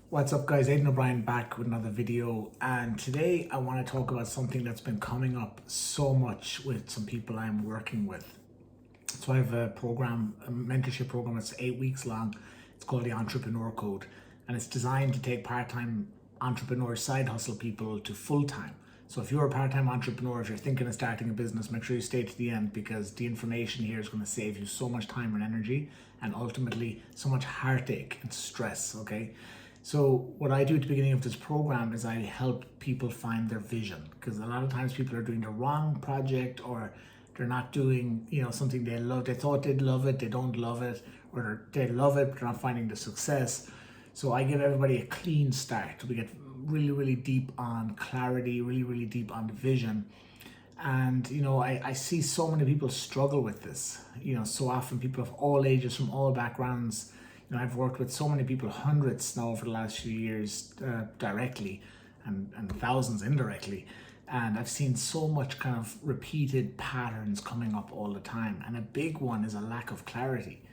What's up guys, Aidan O'Brien back with another video, and today I want to talk about something that's been coming up so much with some people I'm working with. So I have a mentorship program that's 8 weeks long. It's called the Entrepreneur Code, and it's designed to take part-time entrepreneur side hustle people to full-time. So if you're a part-time entrepreneur, if you're thinking of starting a business, make sure you stay to the end, because the information here is going to save you so much time and energy, and ultimately so much heartache and stress, okay? So what I do at the beginning of this program is I help people find their vision, because a lot of times people are doing the wrong project, or they're not doing, something they love. They thought they'd love it, they don't love it, or they love it, but they're not finding the success. So I give everybody a clean start. We get really, really deep on clarity, really, really deep on the vision. And, I see so many people struggle with this. So often people of all ages, from all backgrounds. I've worked with so many people, hundreds now over the last few years, directly and thousands indirectly. And I've seen so much kind of repeated patterns coming up all the time. And a big one is a lack of clarity.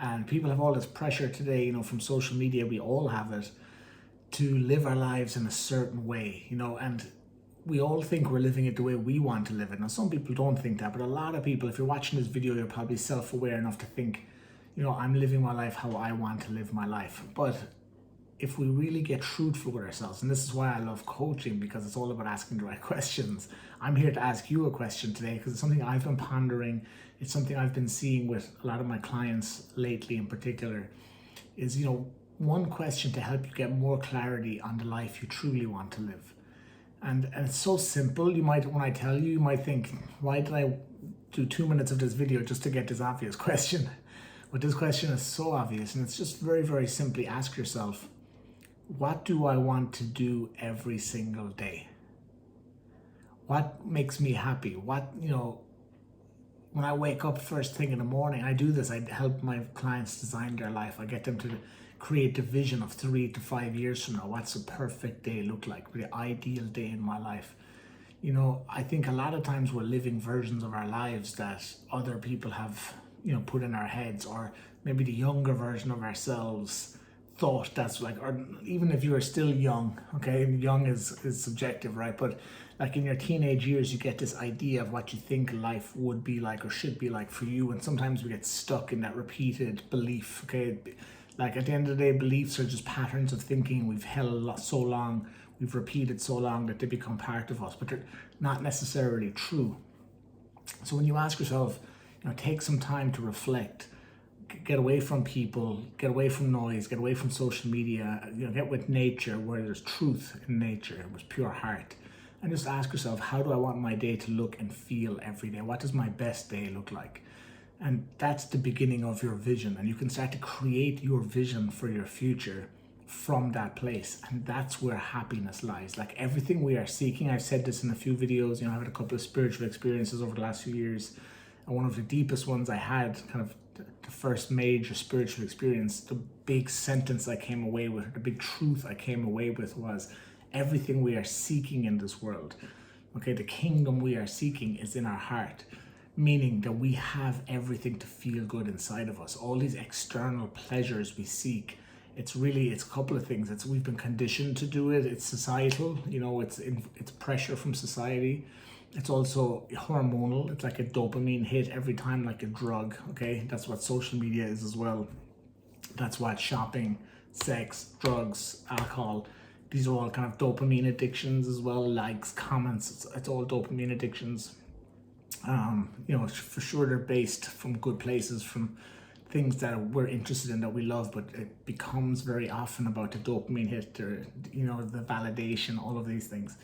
And people have all this pressure today, from social media, we all have it, to live our lives in a certain way, and we all think we're living it the way we want to live it. Now, some people don't think that, but a lot of people, if you're watching this video, you're probably self-aware enough to think, I'm living my life how I want to live my life. But if we really get truthful with ourselves, and this is why I love coaching, because it's all about asking the right questions. I'm here to ask you a question today, because it's something I've been pondering. It's something I've been seeing with a lot of my clients lately in particular, is, one question to help you get more clarity on the life you truly want to live. And it's so simple. When I tell you, you might think, why did I do 2 minutes of this video just to get this obvious question? But this question is so obvious, and it's just very, very simply ask yourself, what do I want to do every single day? What makes me happy? When I wake up first thing in the morning, I do this. I help my clients design their life. I get them to create the vision of 3 to 5 years from now. What's a perfect day look like? The ideal day in my life. I think a lot of times we're living versions of our lives that other people have put in our heads, or maybe the younger version of ourselves thought that's like, or even if you are still young, okay, young is subjective, right? But like in your teenage years, you get this idea of what you think life would be like or should be like for you, and sometimes we get stuck in that repeated belief, okay? Like at the end of the day, beliefs are just patterns of thinking we've held so long, we've repeated so long that they become part of us, but they're not necessarily true. So when you ask yourself, take some time to reflect, get away from people, get away from noise, get away from social media, get with nature where there's truth in nature, with pure heart. And just ask yourself, how do I want my day to look and feel every day? What does my best day look like? And that's the beginning of your vision. And you can start to create your vision for your future from that place. And that's where happiness lies. Like everything we are seeking, I've said this in a few videos, I've had a couple of spiritual experiences over the last few years. And one of the deepest ones I had, kind of the first major spiritual experience, the big sentence I came away with, the big truth I came away with was, everything we are seeking in this world, okay, the kingdom we are seeking is in our heart, meaning that we have everything to feel good inside of us. All these external pleasures we seek, it's a couple of things. We've been conditioned to do it. It's societal, it's pressure from society. It's also hormonal. It's like a dopamine hit every time, like a drug, okay? That's what social media is as well. That's what shopping, sex, drugs, alcohol, these are all kind of dopamine addictions as well. Likes, comments, it's all dopamine addictions. For sure they're based from good places, from things that we're interested in, that we love, but it becomes very often about the dopamine hit, or, the validation, all of these things.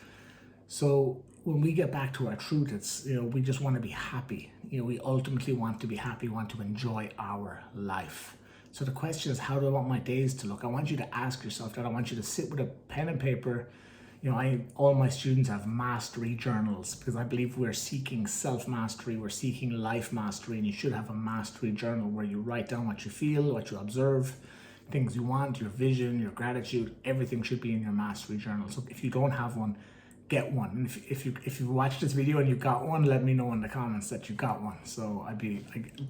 So when we get back to our truth, it's, we just want to be happy. We ultimately want to be happy, want to enjoy our life. So the question is, how do I want my days to look? I want you to ask yourself that. I want you to sit with a pen and paper. All my students have mastery journals, because I believe we're seeking self-mastery, we're seeking life mastery, and you should have a mastery journal where you write down what you feel, what you observe, things you want, your vision, your gratitude, everything should be in your mastery journal. So if you don't have one, get one. And if you watched this video and you got one, let me know in the comments that you got one. So I'd be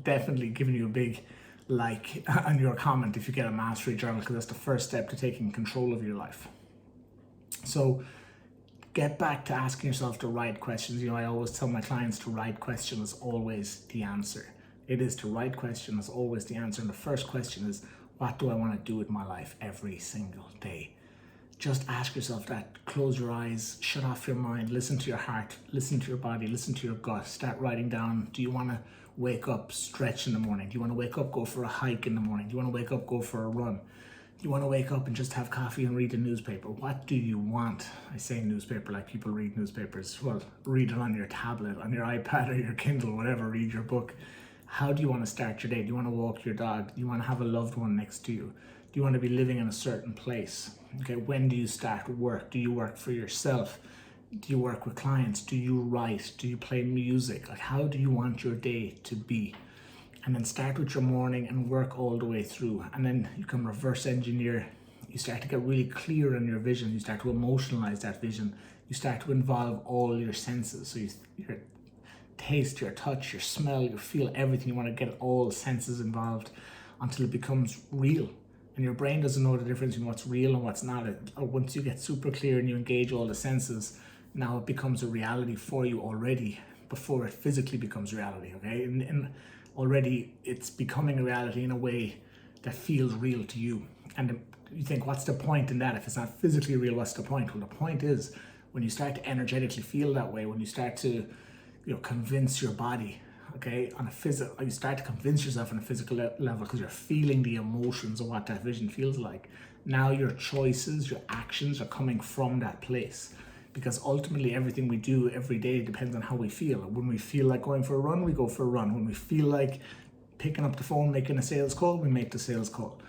definitely giving you a big like on your comment if you get a mastery journal, because that's the first step to taking control of your life. So get back to asking yourself the right questions. You know, I always tell my clients the right question is always the answer. It is the right question is always the answer. And the first question is, what do I want to do with my life every single day? Just ask yourself that. Close your eyes, shut off your mind, listen to your heart, listen to your body, listen to your gut. Start writing down, do you want to wake up, stretch in the morning? Do you want to wake up, go for a hike in the morning? Do you want to wake up, go for a run? Do you want to wake up and just have coffee and read the newspaper? What do you want? I say newspaper like people read newspapers. Well, read it on your tablet, on your iPad or your Kindle, whatever, read your book. How do you want to start your day? Do you want to walk your dog? Do you want to have a loved one next to you? Do you want to be living in a certain place? Okay, when do you start work? Do you work for yourself? Do you work with clients? Do you write? Do you play music? Like, how do you want your day to be? And then start with your morning and work all the way through. And then you can reverse engineer. You start to get really clear on your vision. You start to emotionalize that vision. You start to involve all your senses. So your taste, your touch, your smell, your feel, everything. You want to get all senses involved until it becomes real. And your brain doesn't know the difference between what's real and what's not. Or once you get super clear and you engage all the senses, now it becomes a reality for you already before it physically becomes reality, okay? And already it's becoming a reality in a way that feels real to you. And you think, what's the point in that? If it's not physically real, what's the point? Well, the point is when you start to energetically feel that way, when you start to, convince your body, okay, on a physical, you start to convince yourself on a physical level because you're feeling the emotions of what that vision feels like. Now your choices, your actions are coming from that place, because ultimately everything we do every day depends on how we feel. When we feel like going for a run, we go for a run. When we feel like picking up the phone, making a sales call, we make the sales call.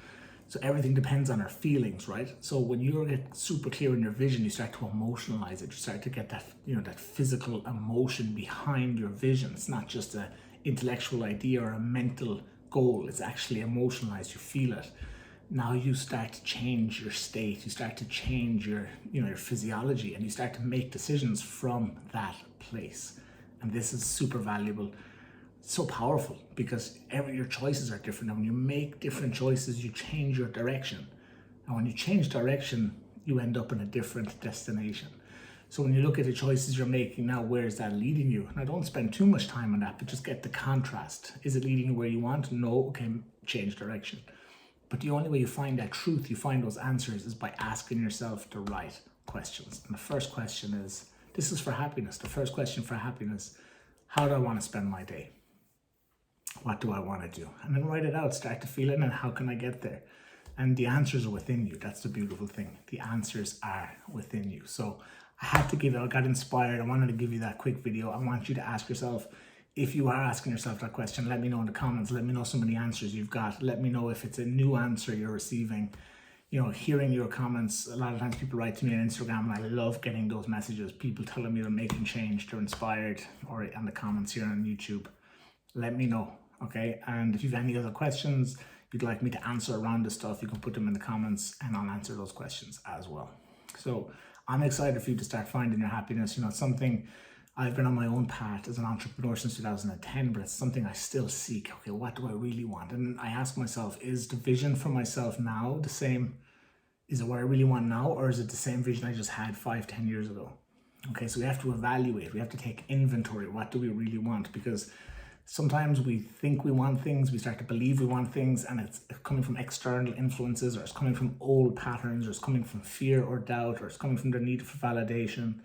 So everything depends on our feelings, right? So when you get super clear in your vision, you start to emotionalize it. You start to get that, that physical emotion behind your vision. It's not just an intellectual idea or a mental goal. It's actually emotionalized. You feel it. Now you start to change your state. You start to change your, your physiology, and you start to make decisions from that place. And this is super valuable. So powerful, because your choices are different, and when you make different choices, you change your direction, and when you change direction, you end up in a different destination. So when you look at the choices you're making now, where is that leading you? Now, don't spend too much time on that, but just get the contrast. Is it leading you where you want? No. Okay, change direction. But the only way you find that truth, you find those answers, is by asking yourself the right questions. And the first question is, this is for happiness. The first question for happiness: how do I want to spend my day? What do I want to do? And then write it out, start to feel it, and how can I get there? And the answers are within you. That's the beautiful thing. The answers are within you. So I had to give it, I got inspired. I wanted to give you that quick video. I want you to ask yourself, if you are asking yourself that question, let me know in the comments. Let me know some of the answers you've got. Let me know if it's a new answer you're receiving. Hearing your comments, a lot of times people write to me on Instagram, and I love getting those messages. People telling me they're making change, they're inspired, or in the comments here on YouTube. Let me know. Okay, and if you have any other questions you'd like me to answer around this stuff, you can put them in the comments and I'll answer those questions as well. So I'm excited for you to start finding your happiness. It's something I've been on my own path as an entrepreneur since 2010, but it's something I still seek. Okay, what do I really want? And I ask myself, is the vision for myself now the same? Is it what I really want now, or is it the same vision I just had 5-10 years ago? Okay, so we have to evaluate, we have to take inventory. What do we really want? Because sometimes we think we want things, we start to believe we want things, and it's coming from external influences, or it's coming from old patterns, or it's coming from fear or doubt, or it's coming from the need for validation.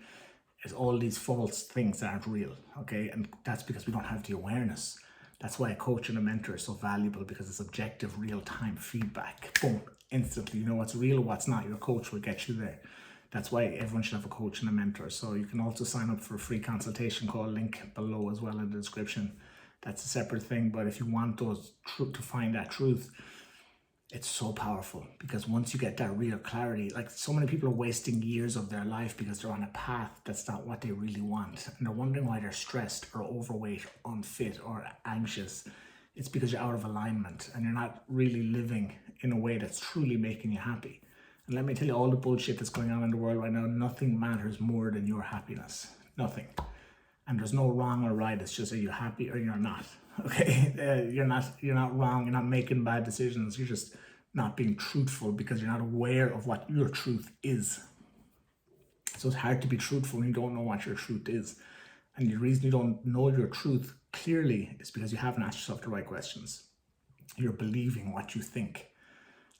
It's all these false things that aren't real, okay? And that's because we don't have the awareness. That's why a coach and a mentor is so valuable, because it's objective, real-time feedback. Boom, instantly. You know what's real, what's not. Your coach will get you there. That's why everyone should have a coach and a mentor. So you can also sign up for a free consultation call, link below as well in the description. That's a separate thing, but if you want those to find that truth, it's so powerful, because once you get that real clarity, like so many people are wasting years of their life because they're on a path that's not what they really want, and they're wondering why they're stressed or overweight, unfit or anxious. It's because you're out of alignment and you're not really living in a way that's truly making you happy. And let me tell you, all the bullshit that's going on in the world right now, nothing matters more than your happiness. Nothing. And there's no wrong or right. It's just, are you happy or you're not? Okay, you're not wrong. You're not making bad decisions. You're just not being truthful because you're not aware of what your truth is. So it's hard to be truthful when you don't know what your truth is. And the reason you don't know your truth clearly is because you haven't asked yourself the right questions. You're believing what you think.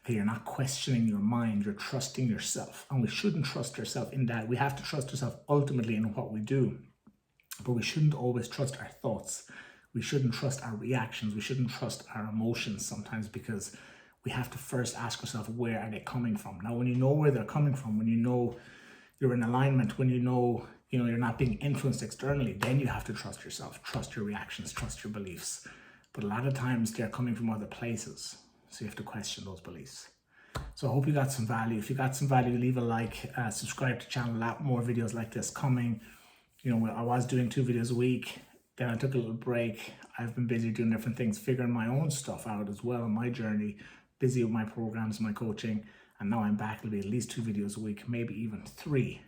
Okay, you're not questioning your mind, you're trusting yourself. And we shouldn't trust ourselves in that. We have to trust ourselves ultimately in what we do. But we shouldn't always trust our thoughts. We shouldn't trust our reactions. We shouldn't trust our emotions sometimes, because we have to first ask ourselves, where are they coming from? Now, when you know where they're coming from, when you know you're in alignment, when you know you're not being influenced externally, then you have to trust yourself, trust your reactions, trust your beliefs. But a lot of times they're coming from other places. So you have to question those beliefs. So I hope you got some value. If you got some value, leave a like, subscribe to the channel. A lot more videos like this coming. I was doing 2 videos a week. Then I took a little break. I've been busy doing different things, figuring my own stuff out as well on my journey, busy with my programs, my coaching. And now I'm back. It'll be at least 2 videos a week, maybe even 3.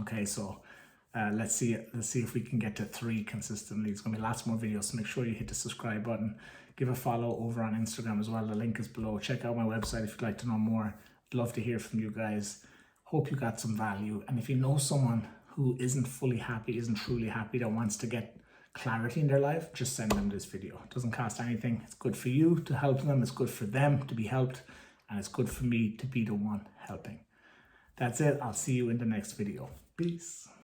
Okay, so let's see if we can get to 3 consistently. It's gonna be lots more videos, so make sure you hit the subscribe button. Give a follow over on Instagram as well. The link is below. Check out my website if you'd like to know more. I'd love to hear from you guys. Hope you got some value. And if you know someone who isn't fully happy, isn't truly happy, that wants to get clarity in their life, just send them this video. It doesn't cost anything. It's good for you to help them. It's good for them to be helped. And it's good for me to be the one helping. That's it. I'll see you in the next video. Peace.